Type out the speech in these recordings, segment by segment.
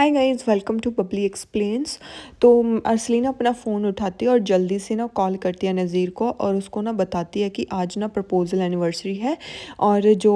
Hi guys, welcome to Bubbly Explains. तो अर्सलीना अपना फ़ोन उठाती है और जल्दी से ना कॉल करती है नज़ीर को और उसको ना बताती है कि आज ना प्रपोज़ल एनिवर्सरी है और जो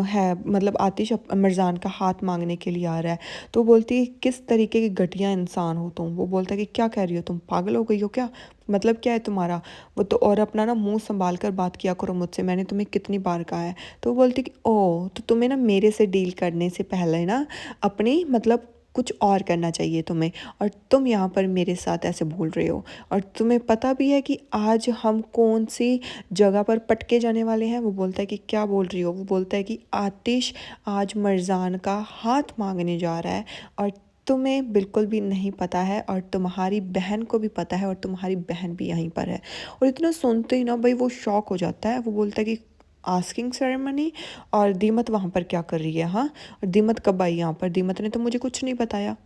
है मतलब आतिश मिर्ज़ान का हाथ मांगने के लिए आ रहा है। तो बोलती है किस तरीके की घटिया इंसान हो तुम। वो बोलता है कि क्या कह रही हो तुम, पागल हो गई हो क्या, मतलब क्या है तुम्हारा। वो तो और अपना ना मुंह संभाल कर बात किया करो मुझसे, मैंने तुम्हें कितनी बार कहा है। तो वो बोलती कि ओ, तो तुम्हें ना मेरे से डील करने से पहले ना अपनी मतलब कुछ और करना चाहिए तुम्हें, और तुम यहाँ पर मेरे साथ ऐसे बोल रहे हो। और तुम्हें पता भी है कि आज हम कौन सी जगह पर पटके जाने वाले हैं। वो बोलता है कि क्या बोल रही हो। वो बोलता है कि आतिश आज मरजान का हाथ मांगने जा रहा है और तुम्हें बिल्कुल भी नहीं पता है, और तुम्हारी बहन को भी पता है, और तुम्हारी बहन भी यहीं पर है। और इतना सुनते ही ना भाई वो शॉक हो जाता है। वो बोलता है कि आस्किंग सेरेमनी, और दीमत वहाँ पर क्या कर रही है। हाँ, और दीमत कब आई यहाँ पर, दीमत ने तो मुझे कुछ नहीं बताया।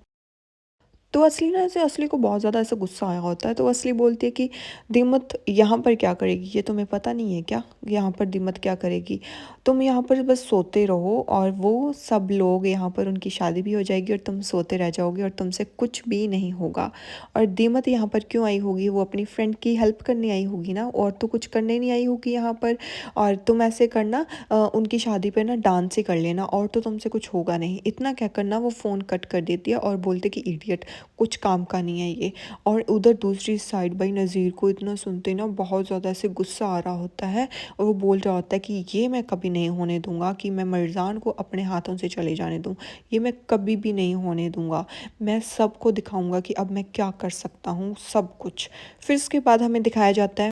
तो असली ना ऐसे असली को बहुत ज़्यादा ऐसा गुस्सा आया होता है। तो असली बोलती है कि दीमत यहाँ पर क्या करेगी, ये तुम्हें पता नहीं है क्या, यहाँ पर दीमत क्या करेगी। तुम यहाँ पर बस सोते रहो और वो सब लोग यहाँ पर, उनकी शादी भी हो जाएगी और तुम सोते रह जाओगे और तुमसे कुछ भी नहीं होगा। और दीमत यहाँ पर क्यों आई होगी, वो अपनी फ्रेंड की हेल्प करने आई होगी ना, और तो कुछ करने नहीं आई होगी यहाँ पर। और तुम ऐसे करना, उनकी शादी पे ना डांस ही कर लेना, और तो तुमसे कुछ होगा नहीं। इतना क्या करना, वो फ़ोन कट कर देती है और बोलते कि इडियट, कुछ काम का नहीं है ये। और उधर दूसरी साइड भाई नज़ीर को इतना सुनते ना बहुत ज़्यादा ऐसे गुस्सा आ रहा होता है, और वो बोल रहा होता है कि ये मैं कभी नहीं होने दूंगा कि मैं मिर्ज़ान को अपने हाथों से चले जाने दूँ। ये मैं कभी भी नहीं होने दूंगा। मैं सबको दिखाऊंगा कि अब मैं क्या कर सकता हूँ, सब कुछ। फिर इसके बाद हमें दिखाया जाता है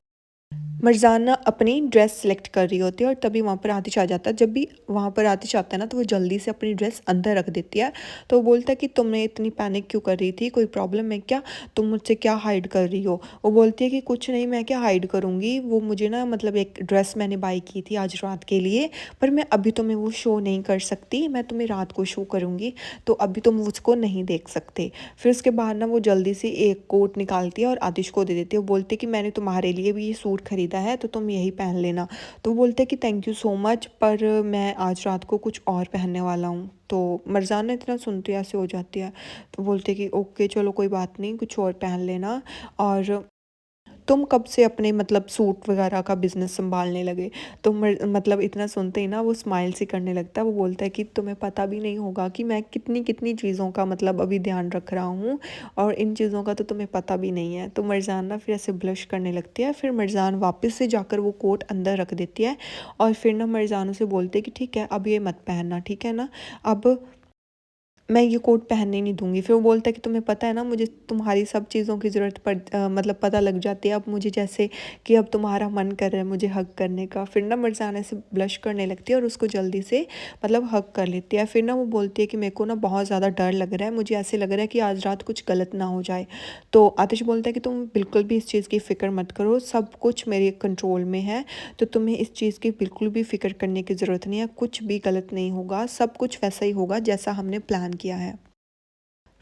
मरजाना अपनी ड्रेस सेलेक्ट कर रही होती है, और तभी वहाँ पर आतिश आ जाता है। जब भी वहाँ पर आतिश आता है ना, तो वो जल्दी से अपनी ड्रेस अंदर रख देती है। तो वो बोलता है कि तुमने इतनी पैनिक क्यों कर रही थी, कोई प्रॉब्लम है क्या, तुम मुझसे क्या हाइड कर रही हो। वो बोलती है कि कुछ नहीं, मैं क्या हाइड करूँगी, वो मुझे ना मतलब एक ड्रेस मैंने बाई की थी आज रात के लिए, पर मैं अभी तुम्हें वो शो नहीं कर सकती, मैं तुम्हें रात को शो करूँगी, तो अभी तुम उसको नहीं देख सकते। फिर उसके बाद ना वो जल्दी से एक कोट निकालती है और आतिश को दे देती है। वो बोलती है कि मैंने तुम्हारे लिए भी ये सूट खरीदा है, तो तुम यही पहन लेना। तो वो बोलते हैं कि थैंक यू सो मच, पर मैं आज रात को कुछ और पहनने वाला हूँ। तो मरजाना इतना सुनती है ऐसे हो जाती है। तो बोलते हैं कि ओके चलो कोई बात नहीं, कुछ और पहन लेना। और तुम कब से अपने मतलब सूट वगैरह का बिजनेस संभालने लगे। तो मतलब इतना सुनते ही ना वो स्माइल सी करने लगता है। वो बोलता है कि तुम्हें पता भी नहीं होगा कि मैं कितनी कितनी चीज़ों का मतलब अभी ध्यान रख रहा हूँ, और इन चीज़ों का तो तुम्हें पता भी नहीं है। तो मरजान ना फिर ऐसे ब्लश करने लगती है। फिर मरजान वापस से जाकर वो कोट अंदर रख देती है, और फिर ना मरजान उसे बोलते है कि ठीक है अब ये मत पहनना, ठीक है ना, अब मैं ये कोट पहनने नहीं दूंगी। फिर वो बोलता है कि तुम्हें पता है ना, मुझे तुम्हारी सब चीज़ों की ज़रूरत मतलब पता लग जाती है अब मुझे, जैसे कि अब तुम्हारा मन कर रहा है मुझे हग करने का। फिर ना मरजाना से ब्लश करने लगती है और उसको जल्दी से मतलब हग कर लेती है। फिर ना वो बोलती है कि मेरे को ना बहुत ज़्यादा डर लग रहा है, मुझे ऐसे लग रहा है कि आज रात कुछ गलत ना हो जाए। तो आतिश बोलता है कि तुम बिल्कुल भी इस चीज़ की फ़िक्र मत करो, सब कुछ मेरे कंट्रोल में है, तो तुम्हें इस चीज़ की बिल्कुल भी फ़िक्र करने की ज़रूरत नहीं है, कुछ भी गलत नहीं होगा, सब कुछ वैसा ही होगा जैसा हमने प्लान किया है।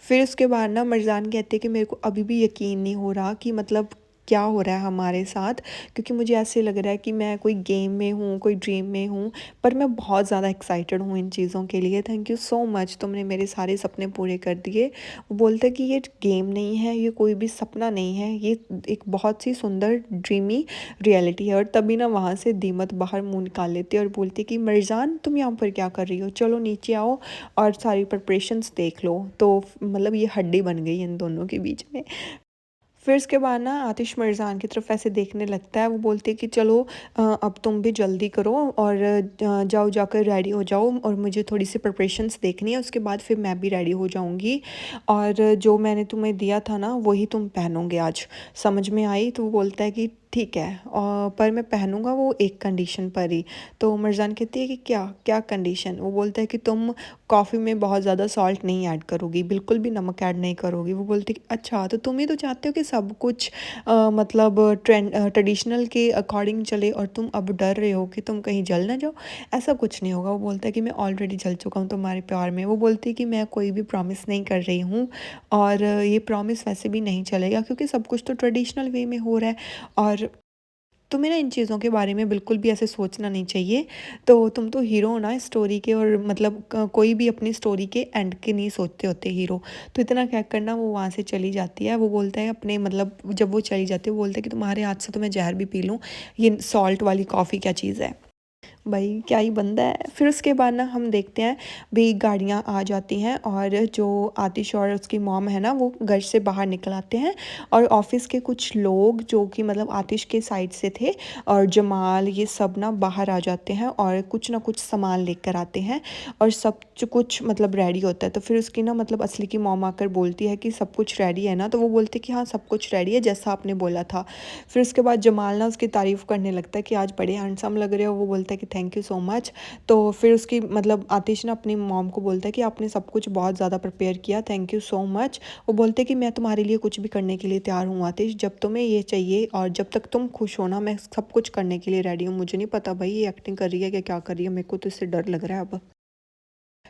फिर उसके बाद ना मरजान कहते हैं कि मेरे को अभी भी यकीन नहीं हो रहा कि मतलब क्या हो रहा है हमारे साथ, क्योंकि मुझे ऐसे लग रहा है कि मैं कोई गेम में हूँ, कोई ड्रीम में हूँ। पर मैं बहुत ज़्यादा एक्साइटेड हूँ इन चीज़ों के लिए, थैंक यू सो मच, तुमने मेरे सारे सपने पूरे कर दिए। वो बोलता है कि ये गेम नहीं है, ये कोई भी सपना नहीं है, ये एक बहुत सी सुंदर ड्रीमी रियलिटी है। और तभी ना वहाँ से दीमत बाहर मुंह निकाल लेती है और बोलती है कि मरजान तुम यहाँ पर क्या कर रही हो, चलो नीचे आओ और सारी प्रिपरेशंस देख लो। तो मतलब ये हड्डी बन गई इन दोनों के बीच में। फिर उसके बाद ना आतिश मिर्ज़ान की तरफ ऐसे देखने लगता है। वो बोलती है कि चलो अब तुम भी जल्दी करो और जाओ, जाकर रेडी हो जाओ, और मुझे थोड़ी सी प्रिपरेशंस देखनी है, उसके बाद फिर मैं भी रेडी हो जाऊंगी। और जो मैंने तुम्हें दिया था ना वही तुम पहनोगे आज, समझ में आई। तो वो बोलता है कि ठीक है, और पर मैं पहनूंगा वो एक कंडीशन पर ही। तो मिर्ज़ान कहती है कि क्या क्या कंडीशन। वो बोलता है कि तुम कॉफ़ी में बहुत ज़्यादा सॉल्ट नहीं ऐड करोगी, बिल्कुल भी नमक ऐड नहीं करोगी। वो बोलती है कि अच्छा, तो तुम ही तो चाहते हो कि सब कुछ मतलब ट्रेडिशनल के अकॉर्डिंग चले, और तुम अब डर रहे हो कि तुम कहीं जल ना जाओ। ऐसा कुछ नहीं होगा। वो बोलता है कि मैं ऑलरेडी जल चुका हूँ तुम्हारे प्यार में। वो बोलती है कि मैं कोई भी प्रॉमिस नहीं कर रही हूँ, और ये प्रॉमिस वैसे भी नहीं चलेगा क्योंकि सब कुछ तो ट्रेडिशनल वे में हो रहा है। और तुम्हें ना इन चीज़ों के बारे में बिल्कुल भी ऐसे सोचना नहीं चाहिए। तो तुम तो हीरो हो ना इस स्टोरी के, और मतलब कोई भी अपनी स्टोरी के एंड के नहीं सोचते होते हीरो। तो इतना क्या करना, वो वहाँ से चली जाती है। वो बोलता है अपने मतलब जब वो चली जाती है वो बोलता है कि तुम्हारे हाथ से तो मैं जहर भी पी लूँ, ये सॉल्ट वाली कॉफ़ी क्या चीज़ है। भाई क्या ही बंदा है। फिर उसके बाद ना हम देखते हैं भी गाड़ियाँ आ जाती हैं, और जो आतिश और उसकी मॉम है ना वो घर से बाहर निकल आते हैं, और ऑफिस के कुछ लोग जो कि मतलब आतिश के साइड से थे और जमाल ये सब ना बाहर आ जाते हैं और कुछ ना कुछ सामान लेकर आते हैं, और सब जो कुछ मतलब रेडी होता है। तो फिर उसकी ना मतलब असली की मॉम आकर बोलती है कि सब कुछ रेडी है ना, तो वो बोलते कि हाँ सब कुछ रेडी है जैसा आपने बोला था। फिर उसके बाद जमाल ना उसकी तारीफ़ करने लगता है कि आज बड़े हैंडसम लग रहे हो। वो बोलता है कि थैंक यू सो मच। तो फिर उसकी मतलब आतिश ना अपनी मॉम को बोलता है कि आपने सब कुछ बहुत ज़्यादा प्रिपेयर किया, थैंक यू सो मच। वो बोलते हैं कि मैं तुम्हारे लिए कुछ भी करने के लिए तैयार हूँ आतिश, जब तुम्हें ये चाहिए और जब तक तुम खुश हो ना मैं सब कुछ करने के लिए रेडी हूँ। मुझे नहीं पता भाई ये एक्टिंग कर रही है कि क्या कर रही है, मेरे को तो इससे डर लग रहा है अब।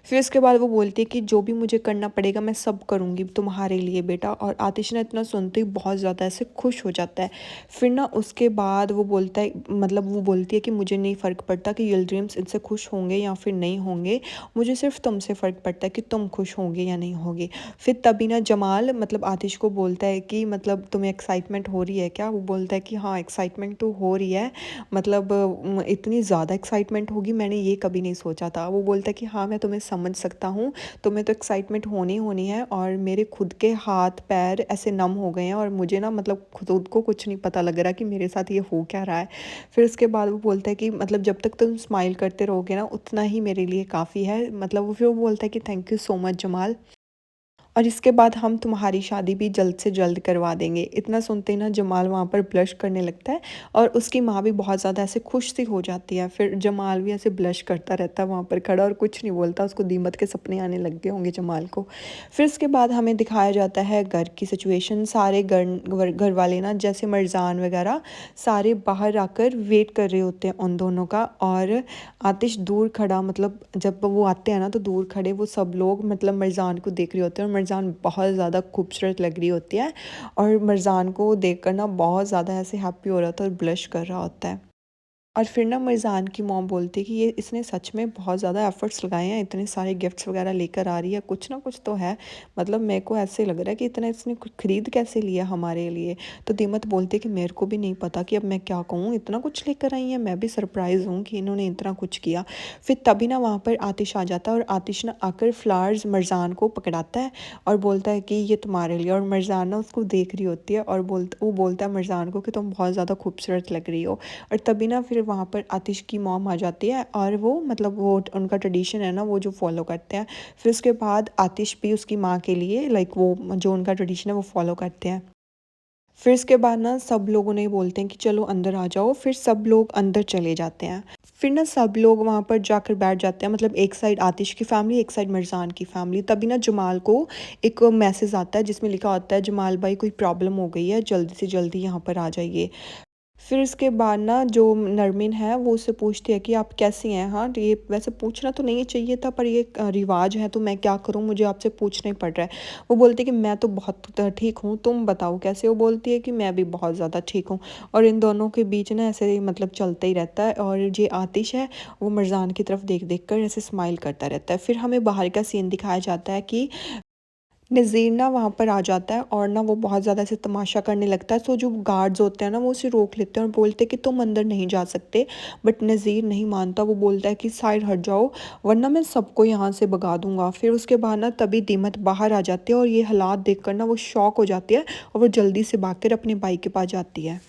फिर उसके बाद वो बोलती है कि जो भी मुझे करना पड़ेगा मैं सब करूँगी तुम्हारे लिए बेटा। और आतिश ना इतना सुनते ही बहुत ज़्यादा ऐसे खुश हो जाता है। फिर ना उसके बाद वो बोलता है मतलब वो बोलती है कि मुझे नहीं फ़र्क पड़ता कि यिल्ड्रिम्स इनसे खुश होंगे या फिर नहीं होंगे, मुझे सिर्फ तुमसे फ़र्क पड़ता है कि तुम खुश होंगे या नहीं होगे। फिर तभी ना जमाल मतलब आतिश को बोलता है कि मतलब तुम्हें एक्साइटमेंट हो रही है क्या। वो बोलता है कि हाँ एक्साइटमेंट तो हो रही है, मतलब इतनी ज़्यादा एक्साइटमेंट होगी मैंने ये कभी नहीं सोचा था। वो बोलता है कि हाँ मैं तुम्हें समझ सकता हूँ, तुम्हें तो एक्साइटमेंट होनी होनी है, और मेरे खुद के हाथ पैर ऐसे नम हो गए हैं और मुझे ना मतलब खुद को कुछ नहीं पता लग रहा कि मेरे साथ ये हो क्या रहा है। फिर उसके बाद वो बोलता है कि मतलब जब तक तुम स्माइल करते रहोगे ना उतना ही मेरे लिए काफ़ी है। मतलब वो फिर वो बोलता है कि thank you so much Jamal, और इसके बाद हम तुम्हारी शादी भी जल्द से जल्द करवा देंगे। इतना सुनते ही ना जमाल वहाँ पर ब्लश करने लगता है, और उसकी माँ भी बहुत ज़्यादा ऐसे खुश सी हो जाती है। फिर जमाल भी ऐसे ब्लश करता रहता है वहाँ पर खड़ा और कुछ नहीं बोलता। उसको दीमत के सपने आने लग गए होंगे जमाल को। फिर इसके बाद हमें दिखाया जाता है घर की सिचुएशन। सारे घर वाले ना जैसे मरजान वगैरह सारे बाहर आकर वेट कर रहे होते हैं उन दोनों का, और आतिश दूर खड़ा मतलब जब वो आते हैं ना तो दूर खड़े वो सब लोग मतलब मरजान को देख रहे होते हैं, और मरजान बहुत ज़्यादा खूबसूरत लग रही होती है, और मरजान को देख कर ना बहुत ज़्यादा ऐसे हैप्पी हो रहा था और ब्लश कर रहा होता है। और फिर ना मिर्ज़ान की मॉम बोलती है कि ये इसने सच में बहुत ज़्यादा एफ़र्ट्स लगाए हैं, इतने सारे गिफ्ट्स वगैरह लेकर आ रही है, कुछ ना कुछ तो है। मतलब मेरे को ऐसे लग रहा है कि इतना इसने कुछ खरीद कैसे लिया हमारे लिए। तो दीमत बोलती है कि मेरे को भी नहीं पता कि अब मैं क्या कहूँ, इतना कुछ लेकर आई हैं, मैं भी सरप्राइज़ हूँ कि इन्होंने इतना कुछ किया। फिर तभी ना वहाँ पर आतिश आ जाता है, और आतिश ना आकर फ्लावर्स मिर्ज़ान को पकड़ाता है और बोलता है कि ये तुम्हारे लिए। और मिर्ज़ान ना उसको देख रही होती है और वो बोलता है मिर्ज़ान को कि तुम बहुत ज़्यादा खूबसूरत लग रही हो। और तभी ना फिर वहाँ पर आतिश की मॉम आ जाती है, और वो मतलब वो उनका ट्रेडिशन है ना वो जो फॉलो करते हैं। फिर उसके बाद आतिश भी उसकी माँ के लिए लाइक वो जो उनका ट्रेडिशन है वो फॉलो करते हैं। फिर इसके बाद ना सब लोग उन्हें बोलते हैं कि चलो अंदर आ जाओ। फिर सब लोग अंदर चले जाते हैं। फिर ना सब लोग वहाँ पर जाकर बैठ जाते हैं, मतलब एक साइड आतिश की फैमिली एक साइड मिर्ज़ान की फैमिली। तभी ना जमाल को एक मैसेज आता है जिसमें लिखा होता है जमाल भाई कोई प्रॉब्लम हो गई है, जल्दी से जल्दी यहाँ पर आ जाइए। फिर इसके बाद ना जो नरमिन है वो उससे पूछती है कि आप कैसी हैं। हाँ तो ये वैसे पूछना तो नहीं चाहिए था पर ये रिवाज है तो मैं क्या करूँ, मुझे आपसे पूछना ही पड़ रहा है। वो बोलती है कि मैं तो बहुत ठीक हूँ, तुम बताओ कैसे। वो बोलती है कि मैं भी बहुत ज़्यादा ठीक हूँ। और इन दोनों के बीच ना ऐसे ही मतलब चलता ही रहता है, और ये आतिश है वो मिर्ज़ान की तरफ देख देख कर ऐसे स्माइल करता रहता है। फिर हमें बाहर का सीन दिखाया जाता है कि नज़ीर ना वहाँ पर आ जाता है, और ना वो बहुत ज़्यादा ऐसे तमाशा करने लगता है। सो जो गार्ड्स होते हैं ना वो उसे रोक लेते हैं और बोलते हैं कि तुम अंदर नहीं जा सकते। बट नज़ीर नहीं मानता, वो बोलता है कि साइड हट जाओ वरना मैं सबको यहाँ से भगा दूंगा। फिर उसके बाद ना तभी दीमत बाहर आ जाती है, और ये हालात देख कर ना वो शॉक हो जाती है, और वो जल्दी से भाग कर अपने भाई के पास जाती है।